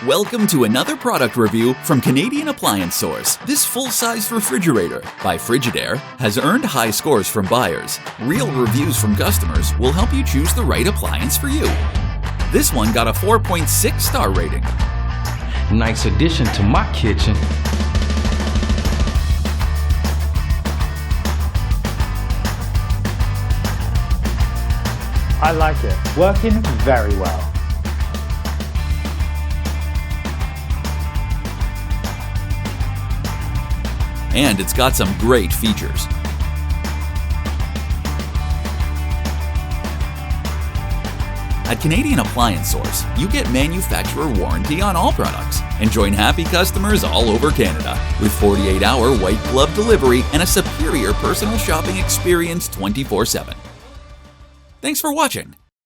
Welcome to another product review from Canadian Appliance Source. This full-size refrigerator by Frigidaire has earned high scores from buyers. Real reviews from customers will help you choose the right appliance for you. This one got a 4.6 star rating. Nice addition to my kitchen. I like it. Working very well. And it's got some great features. At Canadian Appliance Source, you get manufacturer warranty on all products and join happy customers all over Canada with 48-hour white glove delivery and a superior personal shopping experience 24/7. Thanks for watching.